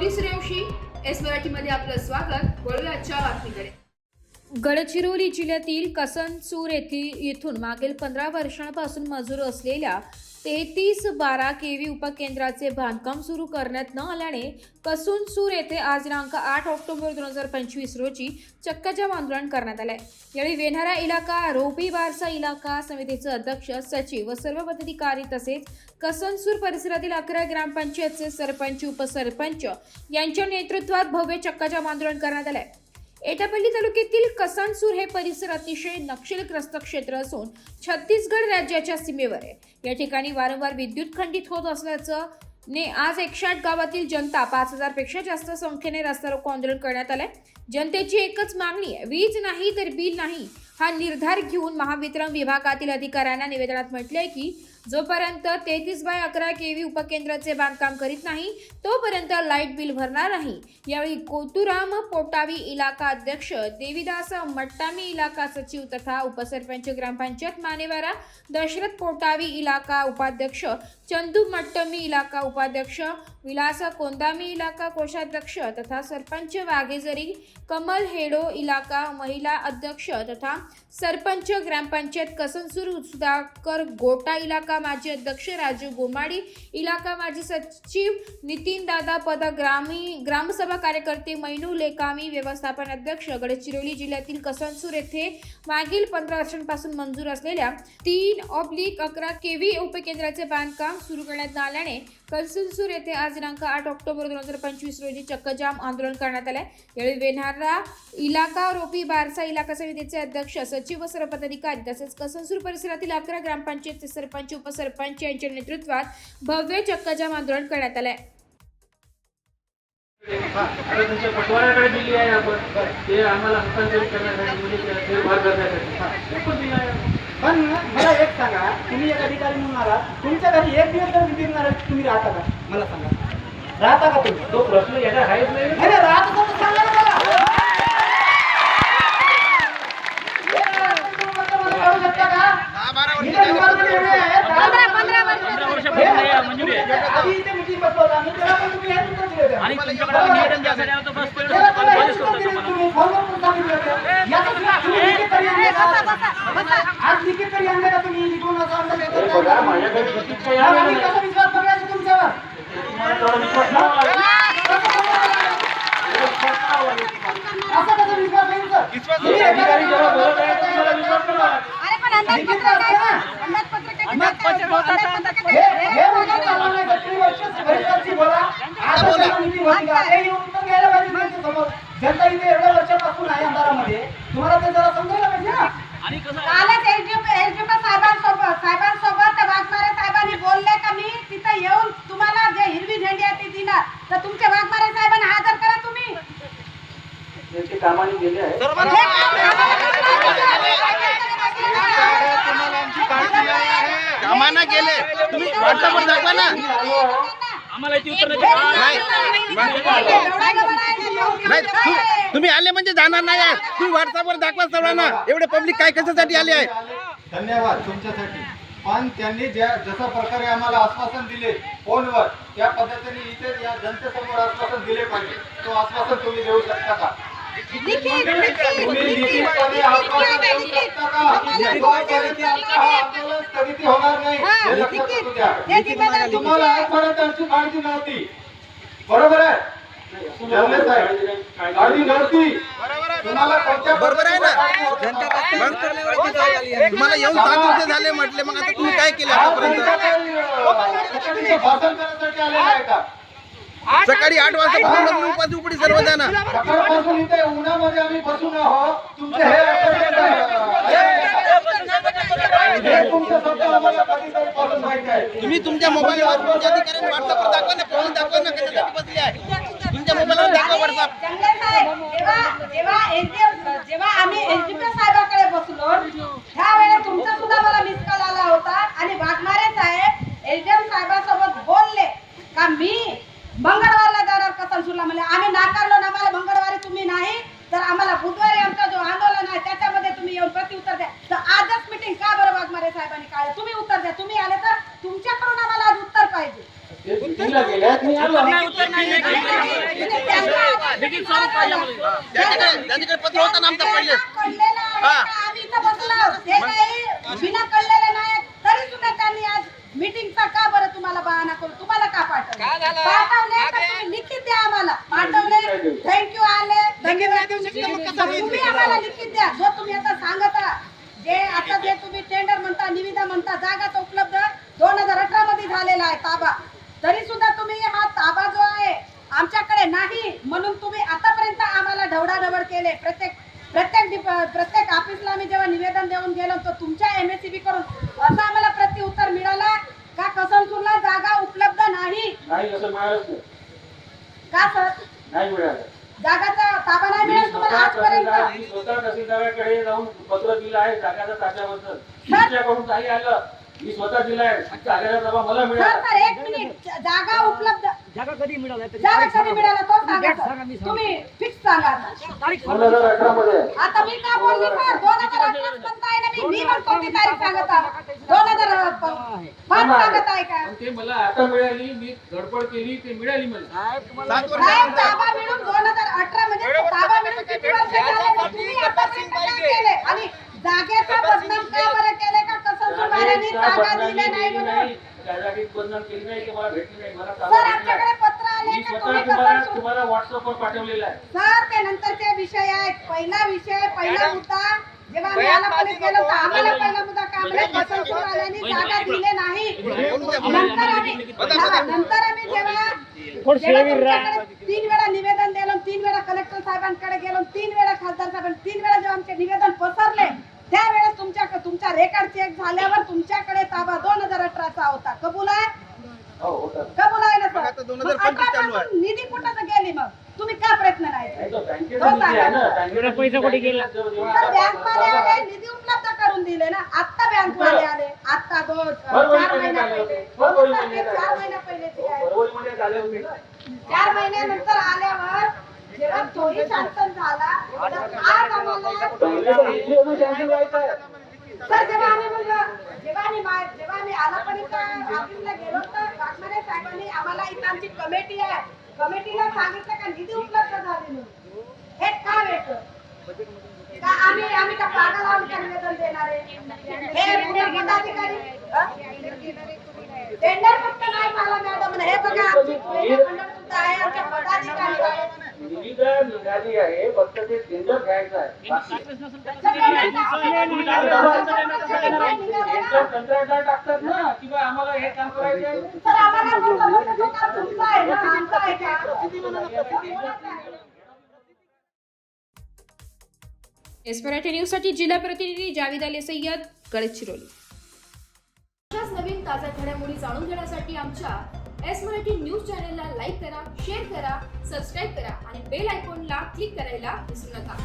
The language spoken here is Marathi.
गौरी सूर्यवंशी एस मराठीमध्ये आपलं स्वागत. वळूया आजच्या बातमीकडे. गडचिरोली जिल्ह्यातील कसनसूर येथून मागील 15 वर्षांपासून मंजूर असलेल्या 3312 केव्ही उपकेंद्राचे बांधकाम सुरू करण्यात न आल्याने कसनसूर येथे आज दिनांक 8 ऑक्टोबर 2025 रोजी चक्काजाम आंदोलन करण्यात आले. यावेळी वेन्हारा इलाका, रोपी बारसा इलाका समितीचे अध्यक्ष, सचिव व सर्व पदाधिकारी तसेच कसनसूर परिसरातील 11 ग्रामपंचायतचे सरपंच, उपसरपंच यांच्या नेतृत्वात भव्य चक्काजाम आंदोलन करण्यात आले. एटापल्ली तालुक्यातील कसनसूर हे परिसर अतिशय नक्षलग्रस्त क्षेत्र असून छत्तीसगड राज्याच्या सीमेवर आहे. या ठिकाणी वारंवार विद्युत खंडित होत असल्याचं आज 108 गावातील जनता 5000 पेक्षा जास्त संख्येने रस्ता रोको आंदोलन करण्यात आलंय. जनतेची एकच मागणी आहे, वीज नाही तर बिल नाही हा निर्धार घेऊन महावितरण विभागातील अधिकाऱ्यांना निवेदनात म्हटलंय की जोपर्यंत 33/11 केव्ही उपकेंद्राचे बांधकाम करीत नाही तोपर्यंत लाईट बिल भरणार नाही. यावेळी कोतुराम पोटावी इलाका अध्यक्ष, देवीदास मट्टामी इलाका सचिव तथा उपसरपंच, ग्रामपंचायत मानेवारा, दशरथ पोटावी इलाका उपाध्यक्ष, चंदू मट्टमी इलाका उपाध्यक्ष, विलास कोंदामी इलाका कोषाध्यक्ष तथा सरपंच वाघेजरी, कमल हेडो इलाका महिला अध्यक्ष तथा सरपंच, ग्रामपंचायत कसनसूर सुधाकर गोटा इलाका माजी अध्यक्ष, राजू गोमाडी इलाका माजी सचिव, नितीन दादा पद ग्रामसभा कार्यकर्ते, मैनू लेकामी व्यवस्थापन अध्यक्ष. गडचिरोली जिल्ह्यातील कसनसूर येथे मागील 15 वर्षांपासून मंजूर असलेल्या 3/11 केव्ही उपकेंद्राचे बांधकाम सुरू करण्यात आल्याने कसनसूर येथे आज दिनांक 8 ऑक्टोबर 2025 रोजी चक्काजाम आंदोलन करण्यात आले. यावेळी वेन्हारा इलाका, रोपी बारसा इलाका समितीचे अध्यक्ष, सचिव व सर्व पदाधिकारी तसेच कसनसूर परिसरातील 11 ग्रामपंचायतचे सरपंच, उपसरपंच यांच्या नेतृत्वात भव्य चक्काजाम आंदोलन करण्यात आले. पटवाऱ्याकडे दिली आहे आपण ते आम्हाला हस्तांतरित करण्यासाठी. पण मला एक सांगा, तुम्ही एक अधिकारी म्हणून आलात, तुमच्या घरी एक दिवस जर विधी येणार तुम्ही राहता का? मला सांगा, राहता का तुम्ही? तो प्रश्न याचा आहेच नाही. राहत असेल तर सांगा ना मला. करू शकता का? मंजुरी आहे आधी इथे मीटिंग बसवता मी तेव्हा पण तुम्ही हेच उत्तर दिलं होतं. आणि तुमच्याकडे निवेदन द्यायसाठी आलो तर बस तुम्ही फोनवर पण सांगितलं होतं. याचं तुम्ही लिखित तरी आणले का? आज लिखित तरी आणले का तुम्ही? लिखून असं आणलं का? माझ्याकडे प्रतीक्षा मग यावं आम्ही लागेल. कसा विश्वास बघायचा तुमच्यावर? तुम्हाला थोडा विश्वास ठेवावा लागेल. असं कसं विश्वास होईल सर? तुम्ही अधिकारी जेव्हा बोलत आहे तुम्हाला विश्वास ठेवावा लागेल. लिखित असतं ना? हे बोलणं चालणार नाही. तुम्ही वरिष्ठांशी बोला. आज त्याला मीटिंग होती का? हे येऊन उत्तर द्यायला पाहिजे त्यांच्यासमोर. जनता इथे एवढ्या वर्षापासून आहे अंधारामध्ये, तुम्हाला ते जरा समजायला पाहिजे ना. आणि कसं कालच एलजीपी साहेबांसोबत वाघमारे साहेबांनी बोलले का मी तिथे येऊन तुम्हाला जे हिरवी झेंडी आहे ती देणार, तर तुमचे वाघमारे साहेबांना हजर करा तुम्ही. त्यांचे कामाने गेले आहे. कामाना गेले, तुम्ही व्हॉट्सअपवर दाखवा ना. आम्हाला याची उत्तर नाही. तुम्ही आले म्हणजे जाणार नाही आहे. तुम्ही व्हॉट्सअपवर दाखवा सर्वांना. एवढे पब्लिक काय कशासाठी आले आहे? धन्यवाद तुमच्यासाठी. पण त्यांनी जशा प्रकारे आम्हाला आश्वासन दिले फोनवर, त्या पद्धतीने इथे या जनतेसमोर आश्वासन दिले पाहिजे. तो आश्वासन तुम्ही देऊ शकता का? तुम्ही लिखितपणे आश्वासन देऊ शकता का? जोपर्यंत आमचं हा आंदोलन स्थगिती होणार नाही हे लक्षात असू द्या. तुम्हाला आजपर्यंत आमची काळजी नव्हती, बरोबर आहे? जमले साहेब, काळजी नव्हती तुम्हाला. बरोबर आहे ना? मग तुम्हाला येऊन 7 वर्ष झाले म्हटले, मग आता तुम्ही काय केले आतापर्यंत? भाषण करण्यासाठी आलेला आहे का? सकाळी 8 वाजता उपास उकडी सर्वजण. सकाळपासून इथे उन्हामध्ये आम्ही बसून आहोत. तुमचे हे तुमचं शब्द आम्हाला कधीतरी पासून माहिती आहे. तुम्ही तुमच्या मोबाईलवर तुमच्या अधिकाऱ्यांनी व्हॉट्सअपवर दाखवा ना. फोन दाखवा ना, कशासाठी बसले आहे. तुमच्या मोबाईलवर दाखवा व्हॉट्सअप. जंगले साहेब, जेव्हा आम्ही एलजीपी साहेबांकडे बसलो त्यावेळेला तुमचा सुद्धा मला मिस कॉल आला होता आणि वाघमारे साहेब एलजीएम साहेबांसोबत बोलले का मी मंगळवारला जाणार कसनसूरला. म्हणजे आम्ही नाकारलो ना, मला मंगळवारी तुम्ही नाही तर आम्हाला बुधवारी आमचा जो आंदोलन आहे त्याच्यामध्ये तुम्ही येऊन प्रत्युत्तर द्या. तर आजच मीटिंग का बरं वाघमारे साहेबांनी काढली? तुम्ही उत्तर द्या. तुम्ही आले तर तुमच्याकडून आम्हाला आज उत्तर पाहिजे. मीटिंगला गेल्यात मी आलो त्यांच्याकडे पत्र होतं ना आमचं पहिले. आम्ही इथं बसलो ते काही बिना कळलेले नाही तरी सुद्धा त्यांनी आज मीटिंगचा का बरं तुम्हाला बहाणा करू तुम्हाला का पाठवले पाठवले तर तुम्ही लिखित द्या आम्हाला पाठवले थँक्यू आले धन्यवाद तुम्ही आम्हाला लिखित द्या जो तुम्ही आता सांगत आहात जे आता जे तुम्ही टेंडर म्हणता निविदा म्हणता जागा तर उपलब्ध 2018 मध्ये झालेला आहे ताबा तरी सुद्धा तुम्ही हा ताबा जो आहे आमच्याकडे नाही म्हणून तुम्ही आतापर्यंत आम्हाला ढवडाढवड केले प्रत्येक ऑफिसला आम्ही जेव्हा निवेदन देऊन गेलो तर तुमच्या MSCB करून असं आम्हाला प्रत्युत्तर मिळाला का कसनसूरला जागा उपलब्ध नाही असं मिळालंच नाही. का सर नाही मिळालं. जागाचा ताबा नाही मिळाला तुम्हाला आजपर्यंत मी स्वतः तहसीलदाराकडे जाऊन पत्र दिलं आहे जागाच्या ताब्याबद्दल तुमच्याकडून काही आलं मी स्वतः दिलाय जागेचा ताबा मला सर मिळाला. सर एक मिनिट जागा उपलब्ध जागा कधी मिळाला तो सांगा सर. तुम्ही फिक्स सांगा 2018 मध्ये आता मी का बोलली सर 2018 म्हणताय ना मी म्हणतो ती तारीख सांगत आहे 2005 सांगत आहे का पण ते मला आता मिळाली मी गडबड केली ते मिळाली मला. 7 वर्ष साहेब ताबा मिळून 2018 म्हणजे ताबा मिळून किती वर्ष झाले तर तुम्ही आतापर्यंत काय केले आणि जागेचा बदनाम का बरं केले का कसं सुमारांनी जागा दिले नाही म्हणून जागेची बदनाम केली नाही की मला भेटली नाही मला सर ताबा भेटला. आमच्याकडे पत्र आले मी का स्वतः तुम्ही तुम्हाला कसं तुम्हाला व्हॉट्सअपवर पाठवलेलं आहे. सर ते नंतरचे विषय आहेत पहिला विषय पहिला मुद्दा जेव्हा आम्ही आलापल्लीत गेलो तर आम्हाला पहिला मुद्दा का आम्हाला कसनसूरवाल्यांनी जागा दिले नाही नंतर आम्ही जेव्हा तुमच्याकडे 3 वेळा निवेदन दिलं 3 वेळा कलेक्टर साहेबांकडे गेलो 3 वेळा खासदार साहेबांकडे 3 वेळा जेव्हा आमचे निवेदन पसरले त्यावेळेस तुमचा रेकॉर्ड चेक झाल्यावर तुमच्याकडे ताबा 2018 चा होता कबूल आहे हो होतं. कबूल आहे ना सर आता 2025 चालू आहे. निधी कुठं गेली मग तुम्ही का प्रयत्न नाही केले? नाही तो बँकेचा निधी आहे ना बँकेचा पैसा कुठे गेला सर बँक वाले आले निधी उपलब्ध करून दिले ना आता बँक वाले आले आता 4 महिन्या पहिले फरवरी महिन्यात 4 महिन्या पहिले ते आहे. फरवरी मध्ये झाले होते ना. 4 महिन्यानंतर आल्यावर जेव्हा तोही शासन झाला तर आज आम्हाला सर जेव्हा आम्ही आलापर्यंत ऑफिसला गेलो तर वाघमारे साहेबांनी आम्हाला इथं आमची कमिटी आहे कमिटीला सांगितलं का निधी उपलब्ध झाली म्हणून हे का वेगळं का आम्ही का पागल आहोत का निवेदन देणारे हे पुणे पदाधिकारी टेंडर फक्त नाही मला मॅडम हे बघा आमची महिला मंडळ सुद्धा आहे आमच्या पदाधिकारी आहे निविदा निघाली आहे फक्त ते टेंडर घ्यायचं आहे कंत्राटदार टाकतात ना किंवा आम्हाला हे काम करायचं आहे. सर आम्हाला तो काम तुमचा आहे ना आमचा आहे का एस मराठी न्यूजसाठी जिल्हा प्रतिनिधी जावेद अली सय्यद गडचिरोली. अशाच नवीन ताज्या घडामोडी जाणून घेण्यासाठी आमच्या एस मराठी न्यूज चॅनलला लाईक करा, शेअर करा, सबस्क्राईब करा आणि बेल आयकॉनला क्लिक करायला विसरू नका.